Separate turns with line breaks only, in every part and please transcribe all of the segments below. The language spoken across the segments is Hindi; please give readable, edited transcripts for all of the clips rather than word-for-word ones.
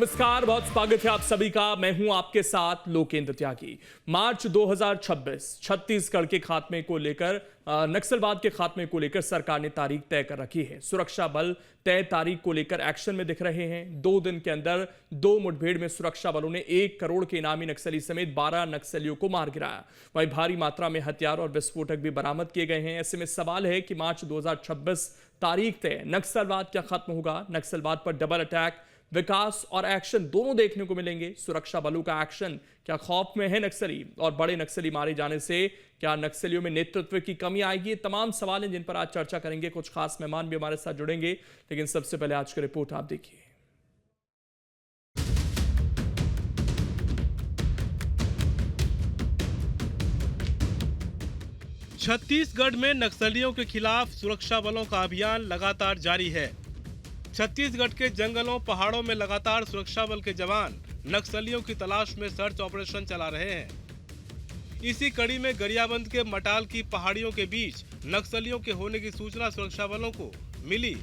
नमस्कार, बहुत स्वागत है आप सभी का। मैं हूं आपके साथ लोकेंद्र त्यागी। मार्च 2026 छत्तीसगढ़ के खात्मे को लेकर नक्सलवाद के खात्मे को लेकर सरकार ने तारीख तय कर रखी है। सुरक्षा बल तय तारीख को लेकर एक्शन में दिख रहे हैं। 2 दिन के अंदर 2 मुठभेड़ में सुरक्षा बलों ने 1 करोड़ के इनामी नक्सली समेत 12 नक्सलियों को मार गिराया। वहीं भारी मात्रा में हथियार और विस्फोटक भी बरामद किए गए हैं। ऐसे में सवाल है कि मार्च 2026 तारीख तय नक्सलवाद क्या खत्म होगा? नक्सलवाद पर डबल अटैक, विकास और एक्शन दोनों देखने को मिलेंगे। सुरक्षा बलों का एक्शन, क्या खौफ में है नक्सली? और बड़े नक्सली मारे जाने से क्या नक्सलियों में नेतृत्व की कमी आएगी? ये तमाम सवाल हैं जिन पर आज चर्चा करेंगे। कुछ खास मेहमान भी हमारे साथ जुड़ेंगे, लेकिन सबसे पहले आज की रिपोर्ट आप देखिए।
छत्तीसगढ़ में नक्सलियों के खिलाफ सुरक्षा बलों का अभियान लगातार जारी है। छत्तीसगढ़ के जंगलों पहाड़ों में लगातार सुरक्षा बल के जवान नक्सलियों की तलाश में सर्च ऑपरेशन चला रहे हैं। इसी कड़ी में गरियाबंद के मटाल की पहाड़ियों के बीच नक्सलियों के होने की सूचना सुरक्षा बलों को मिली,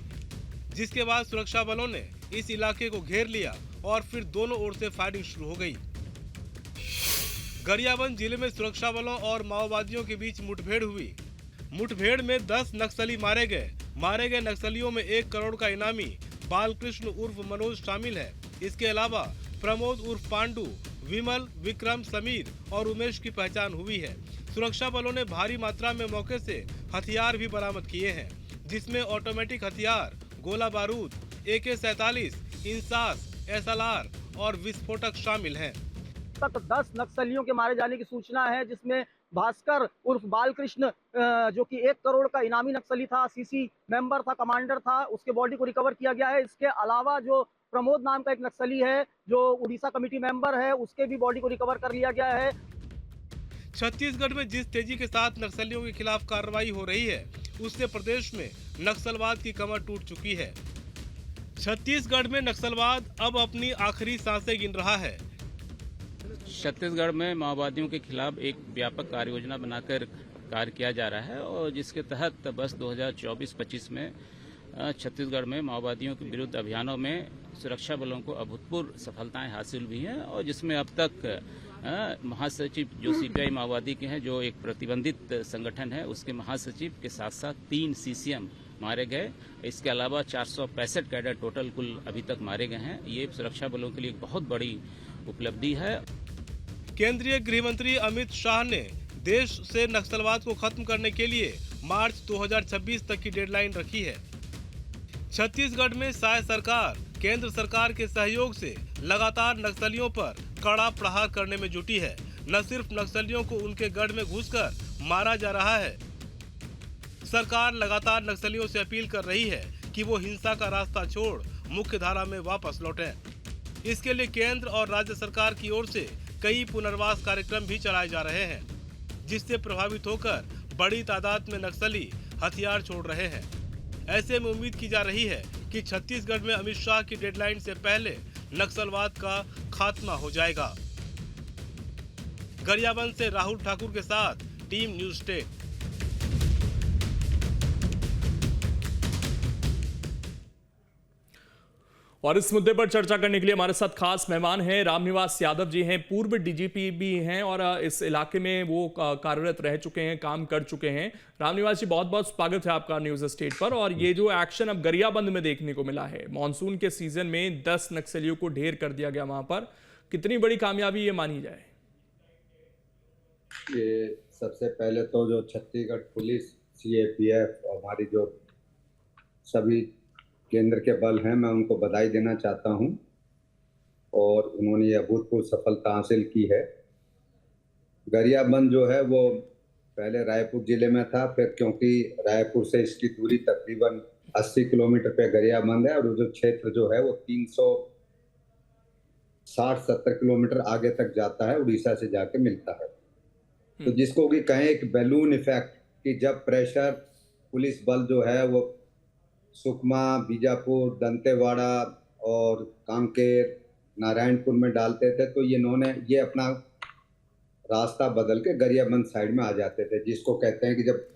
जिसके बाद सुरक्षा बलों ने इस इलाके को घेर लिया और फिर दोनों ओर से फायरिंग शुरू हो गई। गरियाबंद जिले में सुरक्षा बलों और माओवादियों के बीच मुठभेड़ हुई। मुठभेड़ में 10 नक्सली मारे गए नक्सलियों में 1 करोड़ का इनामी बालकृष्ण उर्फ मनोज शामिल है। इसके अलावा प्रमोद उर्फ पांडु, विमल, विक्रम, समीर और उमेश की पहचान हुई है। सुरक्षा बलों ने भारी मात्रा में मौके से हथियार भी बरामद किए हैं, जिसमें ऑटोमेटिक हथियार, गोला बारूद, AK-47, इंसास, SLR और विस्फोटक शामिल हैं।
तक 10 नक्सलियों के मारे जाने की सूचना है, जिसमें भास्कर उर्फ बालकृष्ण जो कि 1 करोड़ का इनामी नक्सली था, CC मेंबर था, कमांडर था, उसके बॉडी को रिकवर किया गया है। इसके अलावा जो प्रमोद नाम का एक नक्सली है जो उड़ीसा कमेटी मेंबर है, उसके भी बॉडी को रिकवर कर लिया गया है।
छत्तीसगढ़ में जिस तेजी के साथ नक्सलियों के खिलाफ कार्रवाई हो रही है, उससे प्रदेश में नक्सलवाद की कमर टूट चुकी है। छत्तीसगढ़ में नक्सलवाद अब अपनी आखिरी सांसें गिन रहा है।
छत्तीसगढ़ में माओवादियों के खिलाफ एक व्यापक कार्य योजना बनाकर कार्य किया जा रहा है और जिसके तहत बस 2024-25 में छत्तीसगढ़ में माओवादियों के विरुद्ध अभियानों में सुरक्षा बलों को अभूतपूर्व सफलताएं हासिल हुई हैं और जिसमें अब तक महासचिव जो CPI माओवादी के हैं, जो एक प्रतिबंधित संगठन है, उसके महासचिव के साथ साथ 3 CCM मारे गए। इसके अलावा 465 कैडर टोटल कुल अभी तक मारे गए हैं। ये सुरक्षा बलों के लिए एक बहुत बड़ी उपलब्धि है।
केंद्रीय गृह मंत्री अमित शाह ने देश से नक्सलवाद को खत्म करने के लिए मार्च 2026 तक की डेडलाइन रखी है। छत्तीसगढ़ में शायद सरकार केंद्र सरकार के सहयोग से लगातार नक्सलियों पर कड़ा प्रहार करने में जुटी है। न सिर्फ नक्सलियों को उनके गढ़ में घुसकर मारा जा रहा है, सरकार लगातार नक्सलियों से अपील कर रही है कि वो हिंसा का रास्ता छोड़ मुख्य धारा में वापस लौटें। इसके लिए केंद्र और राज्य सरकार की ओर से कई पुनर्वास कार्यक्रम भी चलाए जा रहे हैं, जिससे प्रभावित होकर बड़ी तादाद में नक्सली हथियार छोड़ रहे हैं। ऐसे में उम्मीद की जा रही है कि छत्तीसगढ़ में अमित शाह की डेडलाइन से पहले नक्सलवाद का खात्मा हो जाएगा। गरियाबंद से राहुल ठाकुर के साथ टीम न्यूज स्टेट।
और इस मुद्दे पर चर्चा करने के लिए हमारे साथ खास मेहमान हैं। रामनिवास यादव जी हैं, पूर्व DGP भी हैं और इस इलाके में वो कार्यरत रह चुके हैं, काम कर चुके हैं। रामनिवास जी, बहुत बहुत स्वागत है आपका न्यूज स्टेट पर। और ये जो एक्शन अब गरियाबंद में देखने को मिला है, मानसून के सीजन में 10 नक्सलियों को ढेर कर दिया गया वहां पर, कितनी बड़ी कामयाबी ये मानी जाए?
ये सबसे पहले तो जो छत्तीसगढ़ पुलिस, CAPF और हमारी जो सभी केंद्र के बल हैं, मैं उनको बधाई देना चाहता हूं और उन्होंने ये अभूतपूर्व सफलता हासिल की है। गरियाबंद जो है वो पहले रायपुर जिले में था, फिर क्योंकि रायपुर से इसकी दूरी तकरीबन 80 किलोमीटर पे गरियाबंद है और जो क्षेत्र जो है वो 360-70 किलोमीटर आगे तक जाता है, उड़ीसा से जाके मिलता है। तो जिसको कि कहें एक बैलून इफेक्ट, कि जब प्रेशर पुलिस बल जो है वो सुकमा, बीजापुर, दंतेवाड़ा और कांकेर, नारायणपुर में डालते थे, तो ये अपना रास्ता बदल के गरियाबंद साइड में आ जाते थे, जिसको कहते हैं कि जब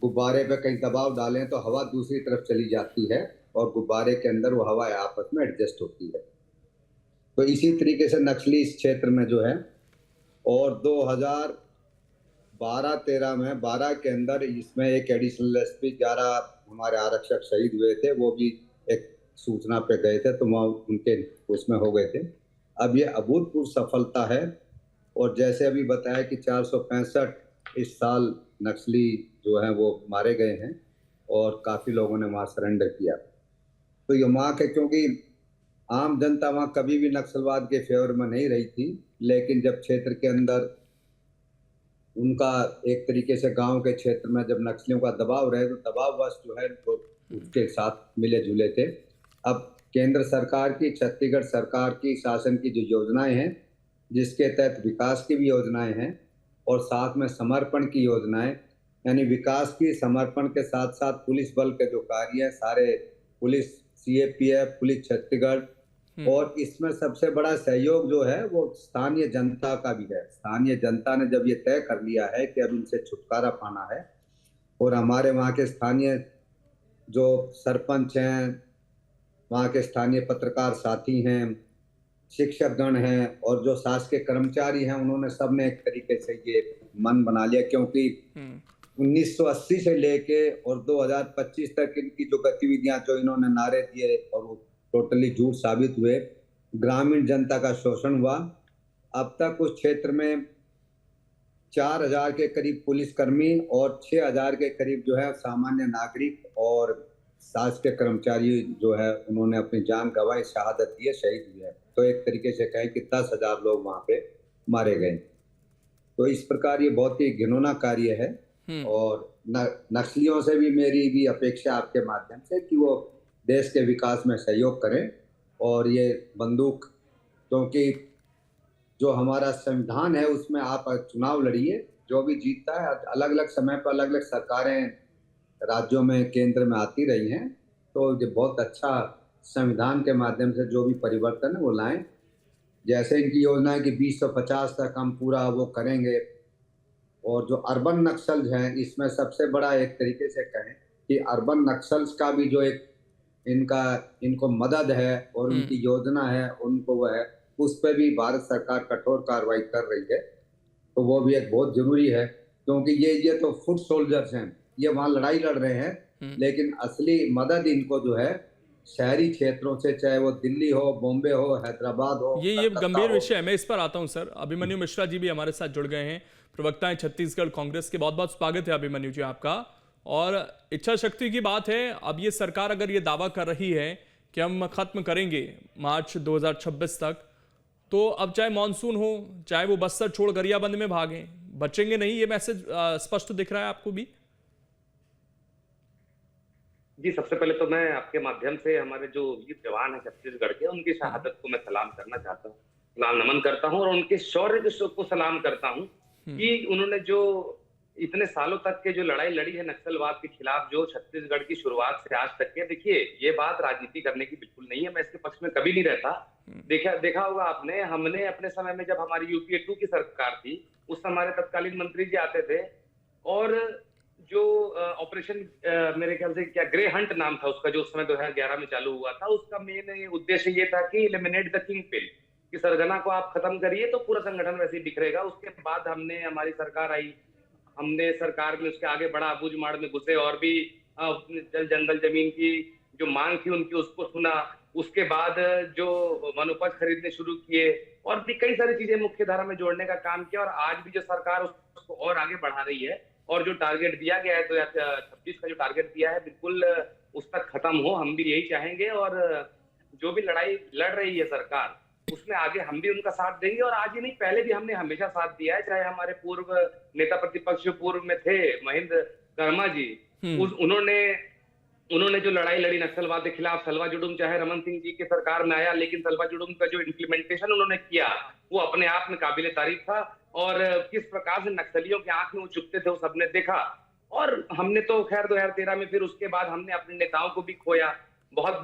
गुब्बारे पे कहीं दबाव डालें तो हवा दूसरी तरफ चली जाती है और गुब्बारे के अंदर वो हवा आपस में एडजस्ट होती है। तो इसी तरीके से नक्सली इस क्षेत्र में जो है, और 2012-13 में 12 के अंदर इसमें एक एडिशनल एसपी 11 हमारे आरक्षक शहीद हुए थे, वो भी एक सूचना पे गए थे तो वहाँ उनके उसमें हो गए थे। अब ये अभूतपूर्व सफलता है, और जैसे अभी बताया कि 465 इस साल नक्सली जो है वो मारे गए हैं और काफ़ी लोगों ने वहाँ सरेंडर किया। तो ये वहाँ के, क्योंकि आम जनता वहाँ कभी भी नक्सलवाद के फेवर में नहीं रही थी, लेकिन जब क्षेत्र के अंदर उनका एक तरीके से गांव के क्षेत्र में जब नक्सलियों का दबाव रहे तो दबाववश जो है तो उसके साथ मिले जुले थे। अब केंद्र सरकार की, छत्तीसगढ़ सरकार की शासन की जो योजनाएं हैं, जिसके तहत विकास की भी योजनाएं हैं और साथ में समर्पण की योजनाएं, यानी विकास की समर्पण के साथ साथ पुलिस बल के जो कार्य हैं सारे, पुलिस सीएपीएफ, पुलिस छत्तीसगढ़, और इसमें सबसे बड़ा सहयोग जो है वो स्थानीय जनता का भी है। स्थानीय जनता ने जब ये तय कर लिया है कि अब इनसे छुटकारा पाना है, और हमारे वहाँ के स्थानीय जो सरपंच हैं, वहाँ के स्थानीय पत्रकार साथी हैं, शिक्षकगण हैं और जो शासकीय कर्मचारी हैं, उन्होंने सबने एक तरीके से ये मन बना लिया, क्योंकि 1980 से लेके और 2025 तक इनकी जो गतिविधियां, जो इन्होंने नारे दिए और वो टोटली झूठ साबित हुए। ग्रामीण जनता का शोषण हुआ। अब तक उस क्षेत्र में 4000 के करीब पुलिसकर्मी और 6000 के करीब जो है सामान्य नागरिक और शासकीय कर्मचारी जो है उन्होंने अपनी जान गंवाई, शहादत दी है, शहीद हुए हैं। तो एक तरीके से कहें कि 10,000 लोग वहाँ पे मारे गए। तो इस प्रकार ये बहुत ही घिनौना कार्य है, और नक्सलियों से भी मेरी भी अपेक्षा आपके माध्यम से कि वो देश के विकास में सहयोग करें, और ये बंदूक, क्योंकि जो हमारा संविधान है उसमें आप चुनाव लड़िए, जो भी जीतता है, अलग अलग समय पर अलग अलग सरकारें राज्यों में, केंद्र में आती रही हैं, तो ये बहुत अच्छा संविधान के माध्यम से जो भी परिवर्तन है वो लाएं। जैसे इनकी योजना है कि 2050 तक हम पूरा वो करेंगे, और जो अर्बन नक्सल हैं इसमें सबसे बड़ा एक तरीके से कहें कि अर्बन नक्सल्स का भी जो एक इनको मदद है और उनकी योजना है, उनको वो है, उस पर भी भारत सरकार कठोर कार्रवाई कर रही है। तो वो भी एक बहुत जरूरी है, क्योंकि ये तो फुट सोल्जर्स हैं, ये वहाँ लड़ाई लड़ रहे हैं, लेकिन असली मदद इनको जो है शहरी क्षेत्रों से, चाहे वो दिल्ली हो, बॉम्बे हो, हैदराबाद हो,
ये गंभीर विषय है। मैं इस पर आता हूं सर। अभिमन्यु मिश्रा जी भी हमारे साथ जुड़ गए हैं, प्रवक्ता हैं छत्तीसगढ़ कांग्रेस के। बहुत बहुत स्वागत है अभिमन्यु जी आपका। और इच्छा शक्ति की बात है, अब ये सरकार अगर ये दावा कर रही है कि हम खत्म करेंगे मार्च 2026 तक, तो अब चाहे मानसून हो, चाहे वो बस्तर छोड़ गरियाबंद में भागें, बचेंगे नहीं, ये मैसेज स्पष्ट दिख रहा है आपको भी?
जी, सबसे पहले तो मैं आपके माध्यम से हमारे जो वीर जवान हैं छत्तीसगढ़ के, उनकी शहादत को मैं सलाम करना चाहता हूँ, सलाम नमन करता हूँ, और उनके शौर्य को सलाम करता हूँ कि उन्होंने जो इतने सालों तक के जो लड़ाई लड़ी है नक्सलवाद के खिलाफ, जो छत्तीसगढ़ की शुरुआत से आज तक के, देखिए ये बात राजनीति करने की बिल्कुल नहीं है, मैं इसके पक्ष में कभी नहीं रहता। देखा होगा आपने, हमने अपने समय में जब हमारी यूपीए 2 की सरकार थी, उस समय हमारे तत्कालीन मंत्री जी आते थे, और जो ऑपरेशन मेरे ख्याल से क्या ग्रे हंट नाम था उसका, जो उस समय 2011 में चालू हुआ था, उसका मेन उद्देश्य ये था कि एलिमिनेट द किंग पिन, कि सरगना को आप खत्म करिए तो पूरा संगठन वैसे ही बिखरेगा। उसके बाद हमारी सरकार आई, हमने सरकार में उसके आगे बढ़ा, बूझमाड़ में घुसे और भी जंगल जमीन की जो मांग थी उनकी, उसको सुना। उसके बाद जो वनोपज खरीदने शुरू किए और भी कई सारी चीजें मुख्य धारा में जोड़ने का काम किया, और आज भी जो सरकार उसको और आगे बढ़ा रही है, और जो टारगेट दिया गया है 2026 का जो टारगेट दिया है, बिल्कुल उस तक खत्म हो, हम भी यही चाहेंगे। और जो भी लड़ाई लड़ रही है सरकार, उसमें आगे हम भी उनका साथ देंगे, और आज ही नहीं पहले भी हमने हमेशा साथ दिया है। चाहे हमारे पूर्व नेता प्रतिपक्ष जो पूर्व में थे महेंद्र कर्मा जी, उन्होंने जो लड़ाई लड़ी नक्सलवाद के खिलाफ, सलवा जुडुम, चाहे रमन सिंह जी की सरकार में आया, लेकिन सलवा जुडुम का जो इम्प्लीमेंटेशन उन्होंने किया वो अपने आप में काबिले तारीफ था, और किस प्रकार से नक्सलियों की आंख में वो चुभते थे वो सबने देखा। और हमने तो खैर 2013 में फिर उसके बाद हमने अपने नेताओं को भी खोया, बहुत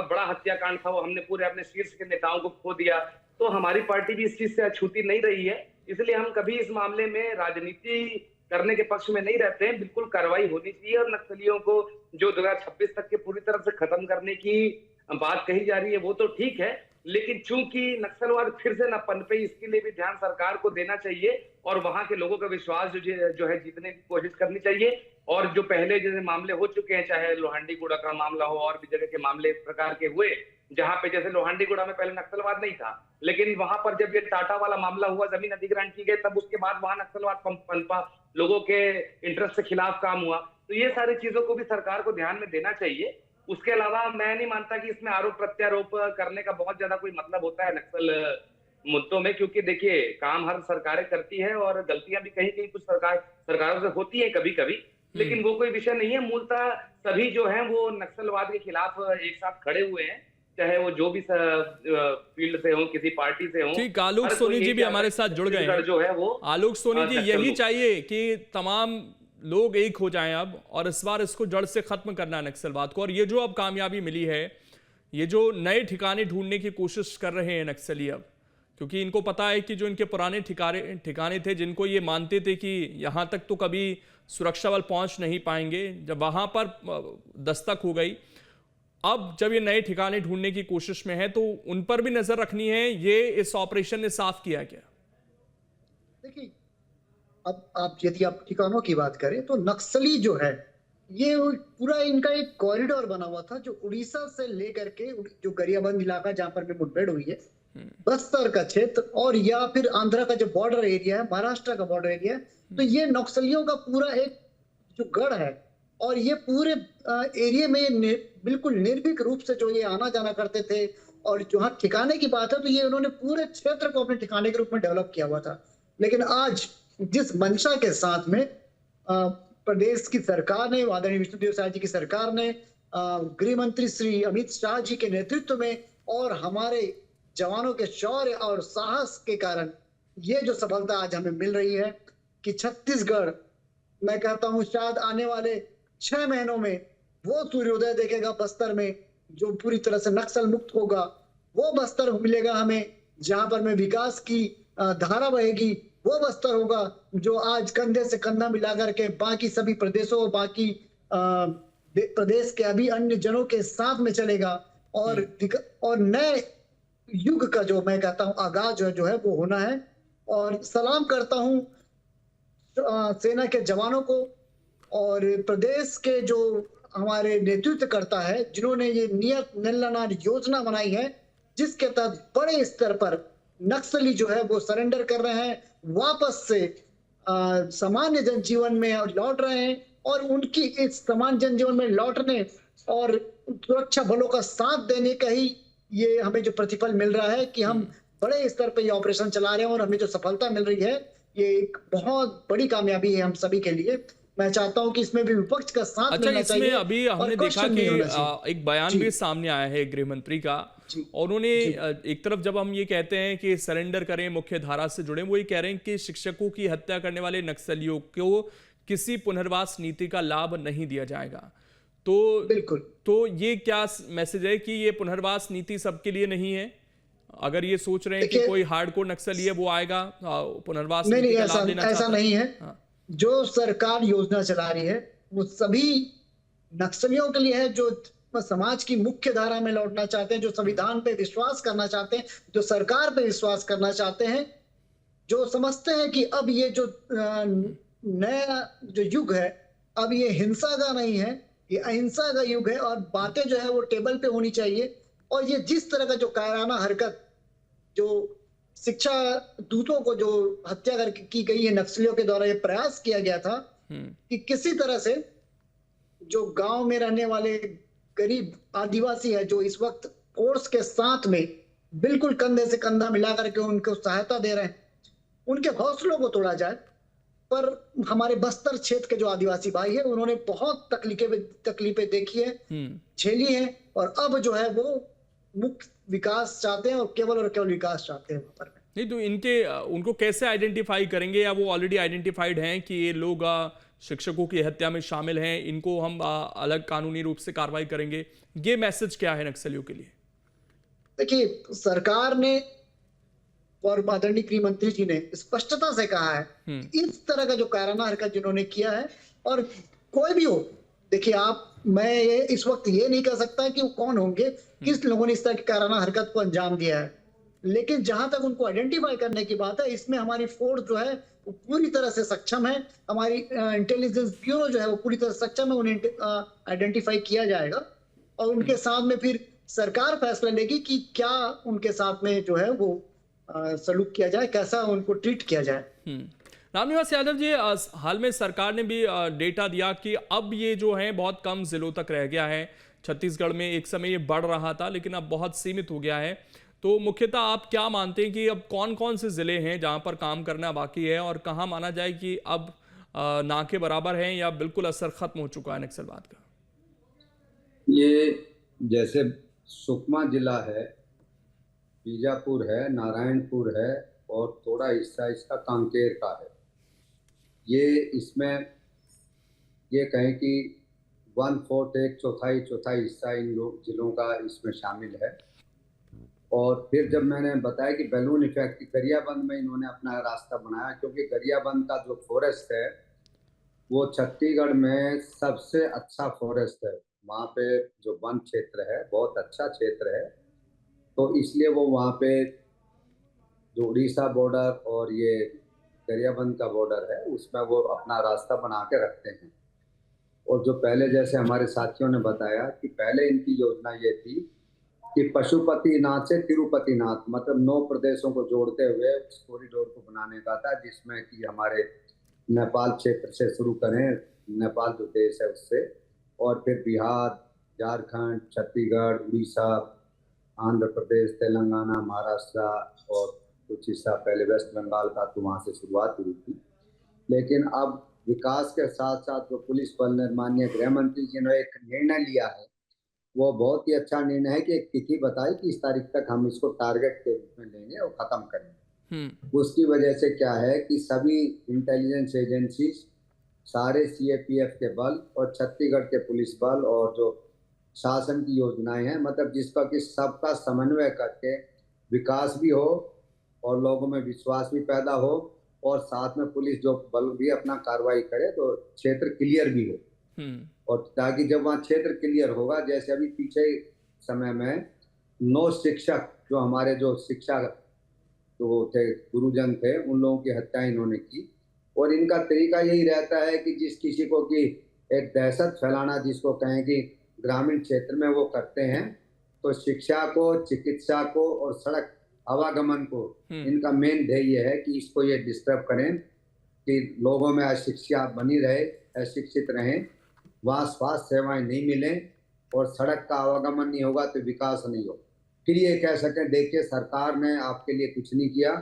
बड़ा हत्याकांड था वो, हमने पूरे अपने शीर्ष के नेताओं को खो दिया। तो हमारी पार्टी भी इस चीज से अछूती नहीं रही है, इसलिए हम कभी इस मामले में राजनीति करने के पक्ष में नहीं रहते हैं। बिल्कुल कार्रवाई होनी चाहिए, और नक्सलियों को जो 2026 तक के पूरी तरह से खत्म करने की बात कही जा रही है वो तो ठीक है, लेकिन चूंकि नक्सलवाद फिर से न पनपे, इसके लिए भी ध्यान सरकार को देना चाहिए और वहां के लोगों का विश्वास जो है जीतने की कोशिश करनी चाहिए। और जो पहले जैसे मामले हो चुके हैं, चाहे लोहांडीगुड़ा का मामला हो और भी जगह के मामले इस प्रकार के हुए, जहां पे जैसे लोहांडीगुड़ा में पहले नक्सलवाद नहीं था, लेकिन वहां पर जब ये टाटा वाला मामला हुआ, जमीन अधिग्रहण की गई, तब उसके बाद वहां नक्सलवाद पनपा, लोगों के इंटरेस्ट के खिलाफ काम हुआ। तो ये सारी चीजों को भी सरकार को ध्यान में देना चाहिए। उसके अलावा मैं नहीं मानता कि इसमें आरोप प्रत्यारोप करने का बहुत ज्यादा कोई मतलब होता है नक्सल मुद्दों में, क्योंकि देखिए काम हर सरकारें करती है और गलतियां भी कहीं कहीं कुछ सरकारों से होती है कभी कभी, लेकिन वो कोई विषय नहीं है। मूलतः सभी जो हैं वो नक्सलवाद के खिलाफ एक साथ खड़े हुए हैं, चाहे वो जो भी फील्ड से हो, किसी पार्टी से हो।
ठीक, आलोक सोनी जी भी हमारे साथ जुड़ गए हैं।
जो है वो
आलोक सोनी जी, यही चाहिए कि तमाम लोग एक हो जाएं अब, और इस बार इसको जड़ से खत्म करना है नक्सलवाद को। और ये जो अब कामयाबी मिली है, ये जो नए ठिकाने ढूंढने की कोशिश कर रहे हैं नक्सली अब, क्योंकि इनको पता है कि जो इनके पुराने ठिकाने थे, जिनको ये मानते थे कि यहाँ तक तो कभी सुरक्षा बल पहुंच नहीं पाएंगे, जब वहां पर दस्तक हो गई, अब जब ये नए ठिकाने ढूंढने की कोशिश में है तो उन पर भी नजर रखनी है। ये इस ऑपरेशन ने साफ किया गया।
देखिए, अब आप यदि आप ठिकानों की बात करें तो नक्सली जो है, ये पूरा इनका एक कॉरिडोर बना हुआ था, जो उड़ीसा से लेकर के जो गरियाबंद इलाका जहां पर भी मुठभेड़ हुई है, बस्तर का क्षेत्र और या फिर आंध्र का जो बॉर्डर एरिया है, महाराष्ट्र का बॉर्डर एरिया है, तो ये नक्सलियों का पूरा एक जो गढ़ है। और ये पूरे एरिया में बिल्कुल निर्भीक रूप से जो ये आना जाना करते थे। और जहाँ ठिकाने की बात है तो ये उन्होंने पूरे क्षेत्र को अपने ठिकाने के रूप में डेवलप किया हुआ था। लेकिन आज जिस मंशा के साथ में प्रदेश की सरकार ने, आदरणीय विष्णुदेव साय जी की सरकार ने, गृह मंत्री श्री अमित शाह जी के नेतृत्व में और हमारे जवानों के शौर्य और साहस के कारण ये जो सफलता आज हमें मिल रही है कि छत्तीसगढ़, मैं कहता हूं शायद आने वाले 6 महीनों में वो सूर्योदय देखेगा बस्तर में, जो पूरी तरह से नक्सल मुक्त होगा। वो बस्तर मिलेगा हमें जहां पर में विकास की धारा बहेगी। वो बस्तर होगा जो आज कंधे से कंधा मिलाकर के बाकी सभी प्रदेशों, बाकी प्रदेश के अभी अन्य जनों के साथ में चलेगा। और नए युग का जो मैं कहता हूं आगाज जो है वो होना है। और सलाम करता हूं सेना के जवानों को और प्रदेश के जो हमारे नेतृत्व करता है, जिन्होंने ये नियत नल्लानार योजना बनाई है, जिसके तहत बड़े स्तर पर नक्सली जो है वो सरेंडर कर रहे हैं, वापस से सामान्य जनजीवन में लौट रहे हैं। और उनकी इस सामान्य जनजीवन में लौटने और सुरक्षा बलों का साथ देने का ही ये हमें जो प्रतिफल मिल रहा है कि हम बड़े स्तर पे ये ऑपरेशन चला रहे हैं और हमें जो सफलता मिल रही है, ये एक बहुत बड़ी कामयाबी है हम सभी के लिए। मैं चाहता हूं कि इसमें भी विपक्ष का साथ मिलना चाहिए।
इसमें अभी हमने देखा कि एक बयान भी सामने आया है गृह मंत्री का, और उन्होंने एक तरफ जब हम ये कहते हैं कि सरेंडर करें, मुख्य धारा से जुड़े, वो ये कह रहे हैं कि शिक्षकों की हत्या करने वाले नक्सलियों को किसी पुनर्वास नीति का लाभ नहीं दिया जाएगा। तो
बिल्कुल,
तो ये क्या मैसेज है कि ये पुनर्वास नीति सबके लिए नहीं है? अगर ये सोच रहे हैं कि कोई हार्डकोर नक्सली है वो आएगा पुनर्वास नीति का लाभ देना,
ऐसा नहीं है। जो सरकार योजना चला रही है वो सभी नक्सलियों के लिए है, जो समाज की मुख्य धारा में लौटना चाहते हैं, जो संविधान पे विश्वास करना चाहते हैं, जो सरकार पे विश्वास करना चाहते हैं, जो समझते हैं कि अब ये जो नया जो युग है, अब ये हिंसा का नहीं है, ये अहिंसा का युग है। और बातें जो है वो टेबल पे होनी चाहिए। और ये जिस तरह का जो कायराना हरकत, जो शिक्षा दूतों को जो हत्या करके की गई है नक्सलियों के द्वारा, ये प्रयास किया गया था कि किसी तरह से जो गांव में रहने वाले गरीब आदिवासी है, जो इस वक्त फोर्स के साथ में बिल्कुल कंधे से कंधा मिला करके उनको सहायता दे रहे हैं, उनके हौसलों को तोड़ा जाए। पर हमारे बस्तर क्षेत्र के जो आदिवासी भाई है, उन्होंने बहुत तकलीफें देखी है, झेली है, और अब जो है वो मुक्त विकास चाहते हैं और केवल विकास चाहते हैं वहां पर।
नहीं तो उनको कैसे आइडेंटिफाई करेंगे, या वो ऑलरेडी आइडेंटिफाइड हैं कि ये लोग शिक्षकों की हत्या में शामिल हैं, इनको हम अलग कानूनी रूप से कार्रवाई करेंगे? ये मैसेज क्या है नक्सलियों के लिए?
देखिए, सरकार ने और आदरणीय गृह मंत्री जी ने स्पष्टता से कहा है इस तरह का जो कायराना हरकत जिन्होंने किया है, और कोई भी हो, देखिए मैं इस वक्त ये नहीं कह सकता कि वो कौन होंगे, किस लोगों ने इस तरह की काराना हरकत को अंजाम दिया है, लेकिन जहां तक उनको आइडेंटिफाई करने की बात है, इसमें हमारी फोर्स जो है वो पूरी तरह से सक्षम है। हमारी इंटेलिजेंस ब्यूरो जो है वो पूरी तरह सक्षम है, उन्हें आइडेंटिफाई किया जाएगा और उनके साथ में फिर सरकार फैसला लेगी कि क्या उनके साथ में जो है वो सलूक किया जाए, कैसा उनको ट्रीट किया जाए।
रामनिवास यादव जी, हाल में सरकार ने भी डेटा दिया कि अब ये जो है बहुत कम जिलों तक रह गया है। छत्तीसगढ़ में एक समय ये बढ़ रहा था लेकिन अब बहुत सीमित हो गया है। तो मुख्यतः आप क्या मानते हैं कि अब कौन कौन से जिले हैं जहां पर काम करना बाकी है और कहां माना जाए कि अब ना के बराबर है या बिल्कुल असर खत्म हो चुका है नक्सलवाद का?
ये जैसे सुकमा जिला है, बीजापुर है, नारायणपुर है और थोड़ा हिस्सा इसका कांकेर का है। ये इसमें ये कहें कि 1/4 एक चौथाई हिस्सा इन जिलों का इसमें शामिल है। और फिर जब मैंने बताया कि बैलून इफेक्ट गरियाबंद में इन्होंने अपना रास्ता बनाया, क्योंकि गरियाबंद का जो फॉरेस्ट है वो छत्तीसगढ़ में सबसे अच्छा फॉरेस्ट है। वहाँ पे जो वन क्षेत्र है बहुत अच्छा क्षेत्र है, तो इसलिए वो वहाँ पे जो उड़ीसा बॉर्डर और ये गरियाबंद का बॉर्डर है उसमें वो अपना रास्ता बना के रखते हैं। और जो पहले जैसे हमारे साथियों ने बताया कि पहले इनकी योजना ये थी कि पशुपतिनाथ से तिरुपतिनाथ, मतलब 9 प्रदेशों को जोड़ते हुए उस कॉरिडोर को बनाने का था, जिसमें कि हमारे नेपाल क्षेत्र से शुरू करें, नेपाल जो देश है उससे, और फिर बिहार, झारखंड, छत्तीसगढ़, उड़ीसा, आंध्र प्रदेश, तेलंगाना, महाराष्ट्र और कुछ हिस्सा पहले वेस्ट बंगाल का, तो वहाँ से शुरुआत हुई थी। लेकिन अब विकास के साथ साथ जो पुलिस बल माननीय गृह मंत्री जी ने एक निर्णय लिया है, वो बहुत ही अच्छा निर्णय है कि एक तिथि बताई कि इस तारीख तक हम इसको टारगेट के रूप में लेंगे और खत्म करेंगे। उसकी वजह से क्या है कि सभी इंटेलिजेंस एजेंसी, सारे सीएपीएफ के बल और छत्तीसगढ़ के पुलिस बल और जो शासन की योजनाएं हैं, मतलब जिसका कि सबका समन्वय करके विकास भी हो और लोगों में विश्वास भी पैदा हो और साथ में पुलिस जो बल भी अपना कार्रवाई करे तो क्षेत्र क्लियर भी हो। और ताकि जब वहाँ क्षेत्र क्लियर होगा, जैसे अभी पीछे समय में 9 शिक्षक जो हमारे जो शिक्षा तो थे, गुरुजन थे, उन लोगों की हत्या इन्होंने की। और इनका तरीका यही रहता है कि जिस किसी को कि एक दहशत फैलाना, जिसको कहें कि ग्रामीण क्षेत्र में वो करते हैं, तो शिक्षा को, चिकित्सा को और सड़क आवागमन को इनका मेन ध्येय ये है कि इसको ये डिस्टर्ब करें कि लोगों में अशिक्षा बनी रहे, अशिक्षित रहें, वहाँ स्वास्थ्य सेवाएं नहीं मिलें और सड़क का आवागमन नहीं होगा तो विकास नहीं हो। फिर ये कह सकें देखिए सरकार ने आपके लिए कुछ नहीं किया।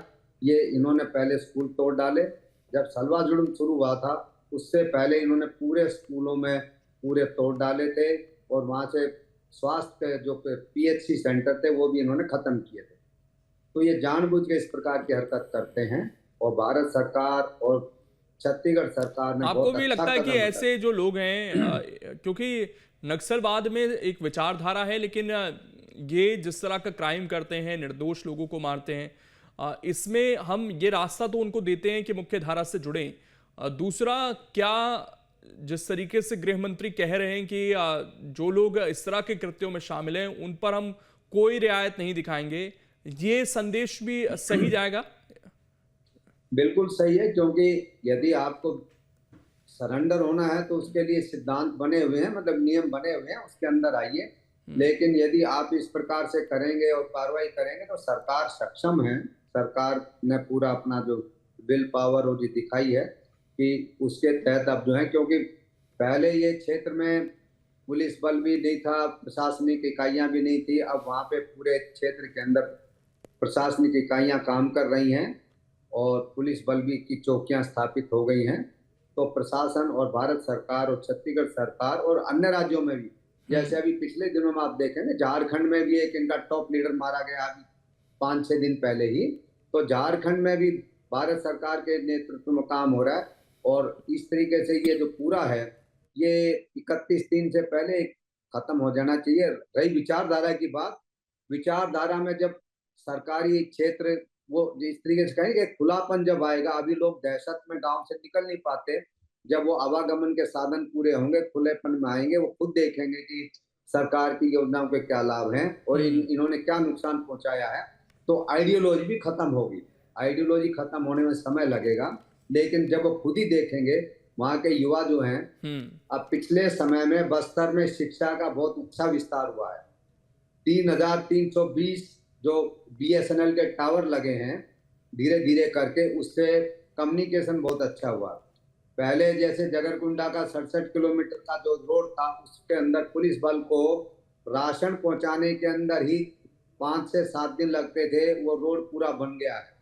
ये इन्होंने पहले स्कूल तोड़ डाले। जब सलवा जुल्म शुरू हुआ था उससे पहले इन्होंने पूरे स्कूलों में पूरे तोड़ डाले थे और वहाँ से स्वास्थ्य के जो पीएचसी सेंटर थे वो भी इन्होंने खत्म किए थे। तो ये जानबूझ के इस प्रकार की हरकत करते हैं और भारत सरकार और छत्तीसगढ़ सरकार ने
आपको भी लगता है कि ऐसे जो लोग हैं, क्योंकि नक्सलवाद में एक विचारधारा है, लेकिन ये जिस तरह का क्राइम करते हैं, निर्दोष लोगों को मारते हैं, इसमें हम ये रास्ता तो उनको देते हैं कि मुख्य धारा से जुड़ें। दूसरा, क्या जिस तरीके से गृह मंत्री कह रहे हैं कि जो लोग इस तरह के कृत्यों में शामिल हैं उन पर हम कोई रियायत नहीं दिखाएंगे, ये संदेश भी सही जाएगा?
बिल्कुल सही है, क्योंकि यदि आपको सरेंडर होना है तो उसके लिए सिद्धांत बने हुए हैं, मतलब नियम बने हुए हैं, उसके अंदर आइए। लेकिन यदि आप इस प्रकार से करेंगे और कार्रवाई करेंगे तो सरकार सक्षम है। सरकार ने पूरा अपना जो विल पावर वो दिखाई है कि उसके तहत अब जो है, क्योंकि पहले ये क्षेत्र में पुलिस बल भी नहीं था, प्रशासनिक इकाइयां भी नहीं थी, अब वहाँ पे पूरे क्षेत्र के अंदर प्रशासनिक इकाइयां काम कर रही हैं और पुलिस बल भी की चौकियां स्थापित हो गई हैं। तो प्रशासन और भारत सरकार और छत्तीसगढ़ सरकार और अन्य राज्यों में भी, जैसे अभी पिछले दिनों में आप देखेंगे झारखंड में भी एक इनका टॉप लीडर मारा गया अभी 5-6 दिन पहले ही, तो झारखंड में भी भारत सरकार के नेतृत्व में काम हो रहा है। और इस तरीके से ये जो पूरा है ये 31/3 से पहले खत्म हो जाना चाहिए। रही विचारधारा की बात, विचारधारा में जब सरकारी क्षेत्र वो इस तरीके से कहेंगे खुलापन जब आएगा, अभी लोग दहशत में गांव से निकल नहीं पाते, जब वो आवागमन के साधन पूरे होंगे, खुलेपन में आएंगे, वो खुद देखेंगे कि सरकार की योजनाओं के क्या लाभ हैं और इन्होंने क्या नुकसान पहुंचाया है। तो आइडियोलॉजी भी खत्म होगी। आइडियोलॉजी खत्म होने में समय लगेगा, लेकिन जब वो खुद ही देखेंगे, वहाँ के युवा जो हैं, अब पिछले समय में बस्तर में शिक्षा का बहुत अच्छा विस्तार हुआ है। 3,320 जो BSNL के टावर लगे हैं, धीरे धीरे करके उससे कम्युनिकेशन बहुत अच्छा हुआ। पहले जैसे जगरकुंडा का 67 किलोमीटर का जो रोड था, उसके अंदर पुलिस बल को राशन पहुंचाने के अंदर ही 5 से 7 दिन लगते थे, वो रोड पूरा बन गया है।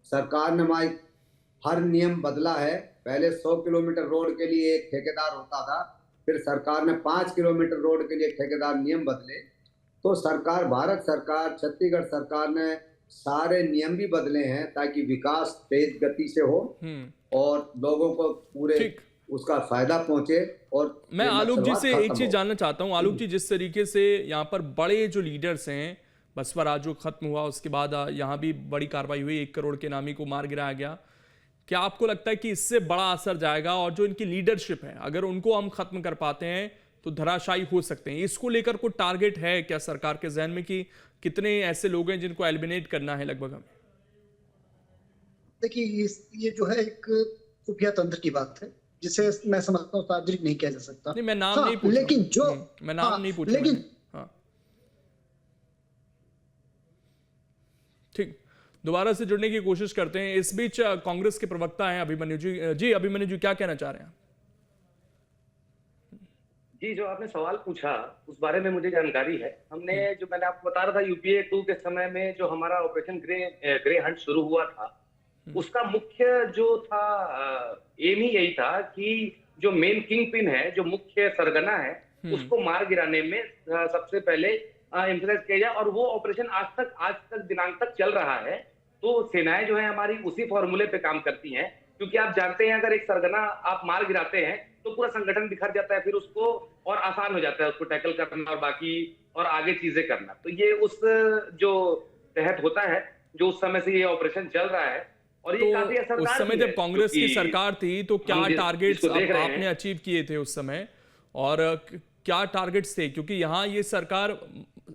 सरकार ने हर नियम बदला है। पहले 100 किलोमीटर रोड के लिए एक ठेकेदार होता था, फिर सरकार ने 5 किलोमीटर रोड के लिए ठेकेदार नियम बदले। तो सरकार, भारत सरकार, छत्तीसगढ़ सरकार ने सारे नियम भी बदले हैं ताकि विकास तेज गति से हो और लोगों को पूरे उसका फायदा पहुंचे। और
मैं आलोक जी से एक चीज जानना चाहता हूं। आलोक जी, जिस तरीके से यहाँ पर बड़े जो लीडर्स हैं, बसपा राज जो खत्म हुआ, उसके बाद यहाँ भी बड़ी कार्रवाई हुई, 1 करोड़ के इनामी को मार गिराया गया, क्या आपको लगता है कि इससे बड़ा असर जाएगा? और जो इनकी लीडरशिप है, अगर उनको हम खत्म कर पाते हैं तो धराशायी हो सकते हैं। इसको लेकर कोई टारगेट है क्या सरकार के जहन में कि कितने ऐसे लोग हैं जिनको एलिमिनेट करना है लगभग हमें?
देखिए, ये जो है एक खुफिया तंत्र की बात है, जिसे मैं समझता हूँ सार्वजनिक नहीं किया जा सकता।
नहीं, मैं नाम नहीं पूछ,
लेकिन जो
मैं नाम नहीं पूछ,
लेकिन
ठीक, दोबारा से जुड़ने की कोशिश करते हैं। इस बीच कांग्रेस के प्रवक्ता हैं अभिमन्यु जी। जी अभिमन्यु जी, क्या कहना चाह रहे हैं?
जी, जो आपने सवाल पूछा उस बारे में मुझे जानकारी है। हमने, जो मैंने आपको बता रहा था, UPA 2 के समय में जो हमारा ऑपरेशन ग्रे हंट शुरू हुआ था, उसका मुख्य जो था एम ही यही था कि जो मेन किंग पिन है, जो मुख्य सरगना है, उसको मार गिराने में सबसे पहले एम्फसाइज किया जाए। और वो ऑपरेशन आज तक दिनांक तक चल रहा है। तो सेनाएं जो है हमारी उसी फॉर्मूले पे काम करती हैं, क्योंकि आप जानते हैं अगर एक सरगना आप मार गिराते हैं तो पूरा संगठन बिखर जाता है, फिर उसको और आसान हो जाता है उसको टैकल करना और बाकी और आगे चीजें करना। तो ये उस जो तहत होता है, जो उस समय से ये ऑपरेशन चल रहा है। और ये काफी असरदार
उस समय जब कांग्रेस की सरकार थी तो क्या टारगेट्स आपने अचीव किए थे उस समय, और क्या टारगेट्स थे? क्योंकि यहाँ ये सरकार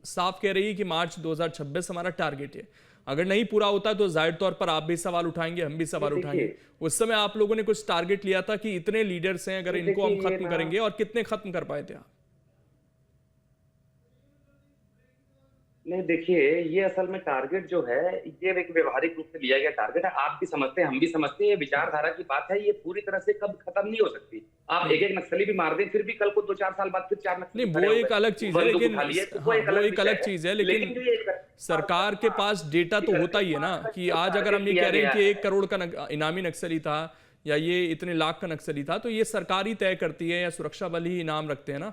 साफ कह रही है कि मार्च 2026 हमारा टारगेट है। अगर नहीं पूरा होता तो जाहिर तौर पर आप भी सवाल उठाएंगे, हम भी सवाल उठाएंगे। उस समय आप लोगों ने कुछ टारगेट लिया था कि इतने लीडर्स हैं, अगर इनको हम खत्म करेंगे, और कितने खत्म कर पाए थे आप?
नहीं, देखिए, ये असल में टारगेट जो है, ये एक व्यवहारिक रूप से लिया गया टारगेट है। आप भी समझते हैं, हम भी समझते हैं, ये विचारधारा की बात है। ये पूरी तरह से कब खत्म नहीं हो सकती। आप एक नक्सली भी मार दें, फिर भी कल को 2-4 साल बाद फिर 4 नक्सली।
नहीं, वो एक अलग चीज है, लेकिन वो एक अलग चीज है, लेकिन सरकार के पास डेटा तो होता ही है ना, कि आज अगर हम ये कह रहे हैं कि 1 करोड़ का इनामी नक्सली था या ये इतने लाख का नक्सली था, तो ये सरकार ही तय करती है या सुरक्षा बल ही इनाम रखते हैं ना?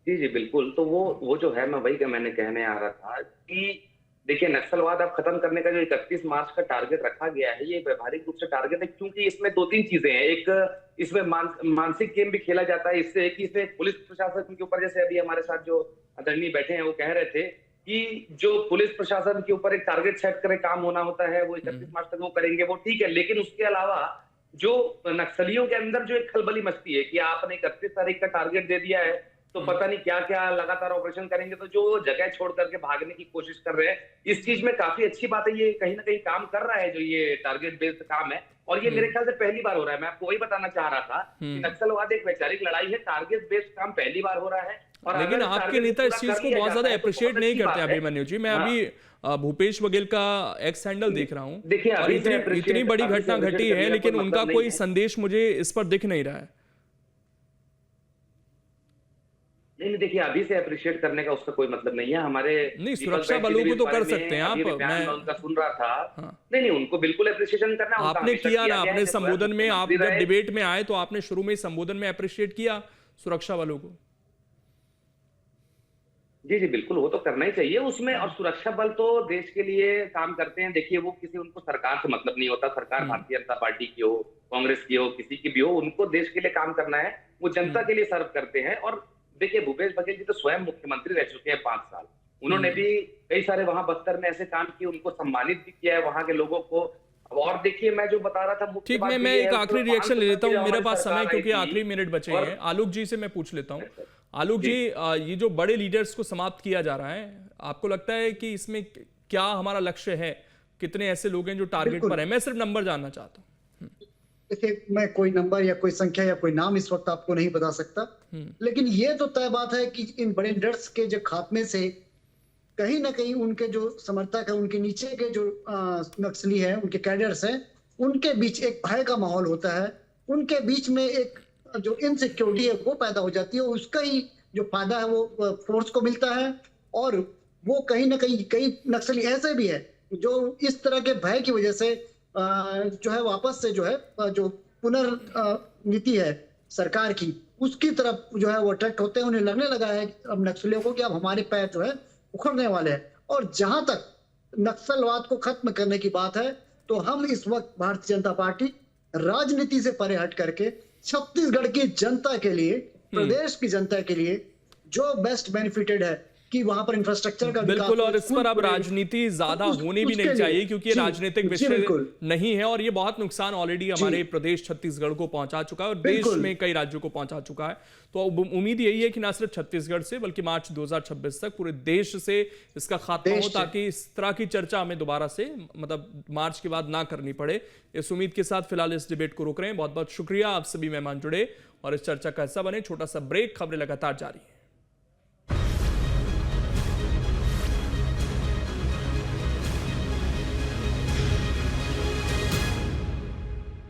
जी जी बिल्कुल। तो वो जो है, मैं वही मैंने कहने आ रहा था कि देखिए, नक्सलवाद अब खत्म करने का जो 31 मार्च का टारगेट रखा गया है, ये व्यवहारिक रूप से टारगेट है, क्योंकि इसमें 2-3 चीजें हैं। एक, इसमें मानसिक गेम भी खेला जाता है इससे, कि इसमें पुलिस प्रशासन के ऊपर, जैसे अभी हमारे साथ जो आदरणीय बैठे हैं वो कह रहे थे कि जो पुलिस प्रशासन के ऊपर एक टारगेट सेट करे काम होना होता है, वो 31 मार्च तक वो करेंगे, वो ठीक है। लेकिन उसके अलावा जो नक्सलियों के अंदर जो एक खलबली मचती है कि आपने 31 तारीख का टारगेट दे दिया है तो पता नहीं क्या क्या लगातार ऑपरेशन करेंगे, तो जो जगह छोड़ करके भागने की कोशिश कर रहे हैं, इस चीज में काफी अच्छी बात है। ये कहीं ना कहीं काम कर रहा है, जो ये टारगेट बेस्ड काम है। और ये मेरे ख्याल से पहली बार हो रहा है। मैं आपको वही बताना चाह रहा था कि नक्सलवाद एक वैचारिक लड़ाई है, टारगेट बेस्ड काम पहली बार हो रहा है। और
लेकिन आपके नेता इस चीज को बहुत ज्यादा अप्रिशिएट नहीं करते अभिमन्यु जी। मैं अभी भूपेश बघेल का एक्स हैंडल देख रहा हूँ, और इतनी बड़ी घटना घटी है, लेकिन उनका कोई संदेश मुझे इस पर दिख नहीं रहा है।
नहीं, देखिए, अभी से अप्रिशिएट करने का उसका कोई मतलब नहीं है। हमारे
नहीं, सुरक्षा बलों को तो कर सकते हैं आप। मैं
उनका सुन रहा था। नहीं, उनको बिल्कुल अप्रिशिएशन करना है।
आपने किया ना अपने संबोधन में, आप जब डिबेट में आए तो आपने शुरू में संबोधन में अप्रिशिएट किया सुरक्षा बलों को।
जी जी बिल्कुल, वो तो करना ही चाहिए उसमें। और सुरक्षा बल तो देश के लिए काम करते हैं। देखिए, वो उनको सरकार से मतलब नहीं होता। सरकार भारतीय जनता पार्टी की हो, कांग्रेस की हो, किसी की भी हो, उनको देश के लिए काम करना है। वो जनता के लिए सर्व करते हैं। और देखिए, भूपेश बघेल जी तो स्वयं मुख्यमंत्री रह चुके हैं 5 साल। उन्होंने भी कई सारे वहां बस्तर में ऐसे काम किए, उनको सम्मानित भी किया है, वहां के लोगों को अब और देखिए, मैं जो बता रहा था मुख्य
ठीक,
बात
मैं
ये
एक
है,
आखिरी
उसमें
रिएक्शन
500
ले लेता हूँ,
जो
मेरे
हमारी
पास समय
सरकार
क्योंकि
आई
आखिरी
थी,
मिनट बचे
और-
हैं। आलोक जी से मैं पूछ लेता हूँ। आलोक
जी।
जी, ये जो बड़े लीडर्स को समाप्त किया जा रहा है, आपको लगता है कि इसमें क्या हमारा लक्ष्य है? कितने ऐसे लोग हैं जो टारगेट
बिल्कुल।
पर हैं? मैं सिर्फ नंबर जानना चाहता हूँ।
देखिए, मैं कोई नंबर या कोई संख्या या कोई नाम इस वक्त आपको नहीं बता सकता, लेकिन ये तो तय बात है कि इन बड़े लीडर्स के जो खात्मे से कहीं ना कहीं उनके जो समर्थक है, उनके नीचे के जो नक्सली है, उनके कैडर्स हैं, उनके बीच एक भय का माहौल होता है। उनके बीच में एक जो इनसिक्योरिटी है वो पैदा हो जाती है, उसका ही जो फायदा है वो फोर्स को मिलता है। और वो कहीं ना कहीं कई नक्सली ऐसे भी है जो इस तरह के भय की वजह से जो है वापस से जो है जो पुनर्नीति है सरकार की, उसकी तरफ जो है वो अट्रैक्ट होते हैं। उन्हें लगने लगा है अब नक्सलियों को कि अब हमारे पैर जो है उखड़ने वाले हैं। और जहां तक नक्सलवाद को खत्म करने की बात है, तो हम इस वक्त भारतीय जनता पार्टी राजनीति से परे हट करके छत्तीसगढ़ की जनता के लिए, प्रदेश की जनता के लिए जो बेस्ट बेनिफिटेड है कि वहां पर इंफ्रास्ट्रक्चर का
बिल्कुल, और इस पर अब राजनीति ज्यादा होनी भी नहीं चाहिए, क्योंकि राजनीतिक विषय नहीं है और ये बहुत नुकसान ऑलरेडी हमारे प्रदेश छत्तीसगढ़ को पहुंचा चुका है और देश में कई राज्यों को पहुंचा चुका है। तो उम्मीद यही है कि ना सिर्फ छत्तीसगढ़ से बल्कि मार्च 2026 तक पूरे देश से इसका खात्मा हो, ताकि इस तरह की चर्चा हमें दोबारा से मतलब मार्च के बाद ना करनी पड़े। इस उम्मीद के साथ फिलहाल इस डिबेट को रोक रहे हैं। बहुत बहुत शुक्रिया, आप सभी मेहमान जुड़े और इस चर्चा का हिस्सा बने। छोटा सा ब्रेक, खबरें लगातार जारी है।